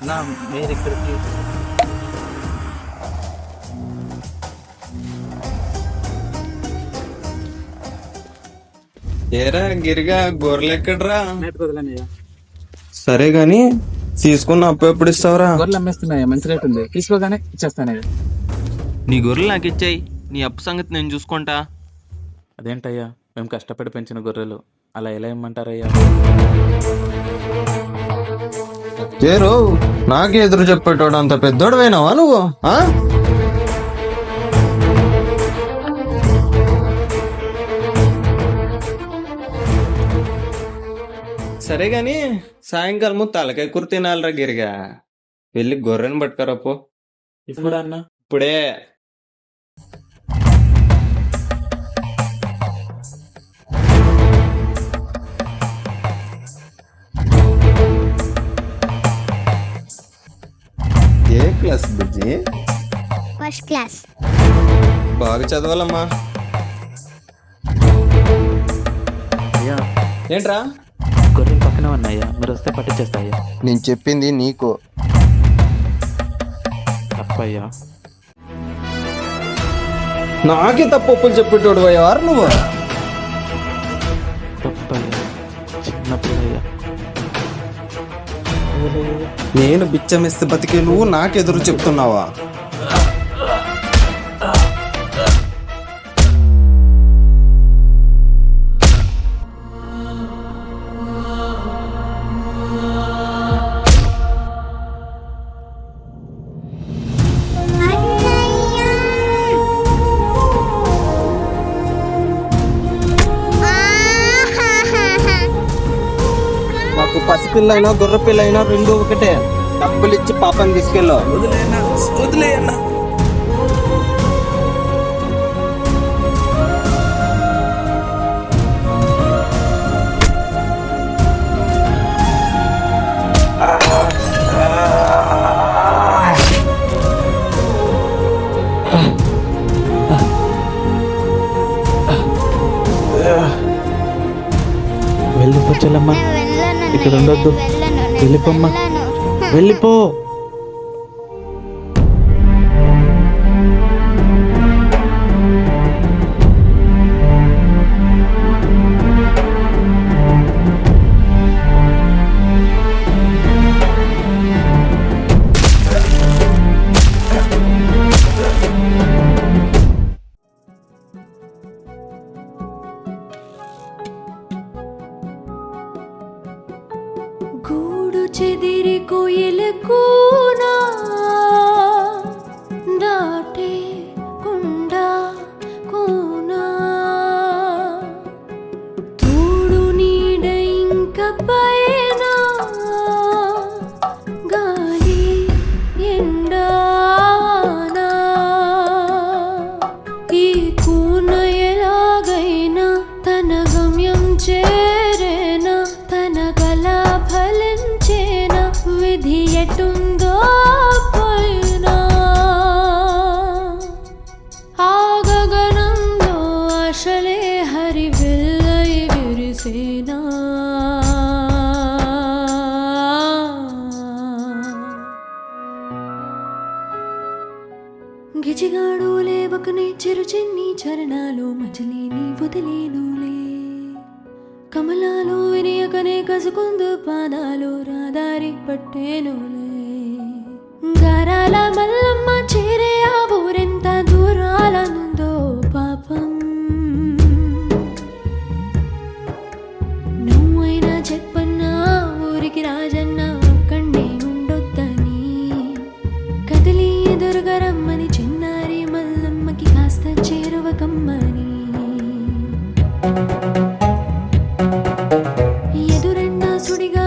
నా మీరు ఇక్కడికి ఏరా గిరిగా గొర్రెలు ఎక్కడరా? వదలనయ్యా. సరే గాని తీసుకున్న అప్పు ఎప్పుడు ఇస్తావురా? గొర్రెలు అమ్మేస్తున్నాయా, మంచి రేట్ ఉంది, తీసుకోగానే ఇచ్చేస్తానయ్యా. నీ గొర్రెలు నాకు ఇచ్చాయి, నీ అప్పు సంగతి నేను చూసుకుంటా. అదేంటయ్యా, మేము కష్టపడి పెంచిన గొర్రెలు అలా ఎలా ఇమ్మంటారయ్యా? ఏరో నాకే ఎదురు చెప్పేటోడు అంత పెద్దోడు అయినావా నువ్వు? ఆ సరే గాని సాయంకాలము తలకాయ కూర తినాలిరా గిరిగా. వెళ్ళి గొర్రెని పట్టుకరా పో. ఇప్పుడు అన్న ఇప్పుడే. ఏ క్లాస్ బుజ్జి? First class. బాగా చదవాలమ్మా. అయ్యా, ఏంట్రా? గొర్రెలు పక్కనే ఉన్నాయ్యా, మీరు వస్తే పట్టించేస్తాయ్యా. నేను చెప్పింది నీకు. తప్పయ్యా. నాకే తప్పులు చెప్పేటోడు ఎవరు నువ్వు? తప్పయ్యా, చిన్నప్పుడయ్యా. నేను బిచ్చమిస్తే బతికే నువ్వు నాకెదురు చెప్తున్నావా? నాకు పసిపిల్లైనా గొర్రె పిల్లైనా రెండు ఒకటే. డబ్బులు ఇచ్చి పాపని తీసుకెళ్ళు. వదిలేయన్నా. వెళ్ళిపో చెల్లమ్మా, ఇక్కడ ఉండొద్దు. వెళ్ళిపోమ్మా, వెళ్ళిపో. గూడు చెదిరి కోయిలకూనా దాటే కుండా కూనా తోడు నీడ ఇంక పైన గాలి ఎండానా ఈ కూన ఎలాగైనా తన గమ్యం చేరేనా, తన కళ ఫలించేనా, విధి ఎటుందో పోయినా. ఆ గగనంలో ఆశలే హరివిల్లై విరిసేనా. గిజిగాడు లేవకనే చెరు చెన్ని చరణాలు మజిలీని వదిలేనులే. కమలాలు వినియకనే కసుకుందు పాదాలు రాదారి పట్టేనులే. గారాల మల్లమ్మ చేరే ఆ ఊరెంత దూరాల నుందో పాపం. నువ్వైనా చెప్పన్నా ఊరికి రాజన్న అక్కడే ఉండొద్దని. కదిలి ఎదురుగా రమ్మని చిన్నారి మల్లమ్మకి కాస్త చేరువ కమ్మని. ఎదురెండా సుడిగా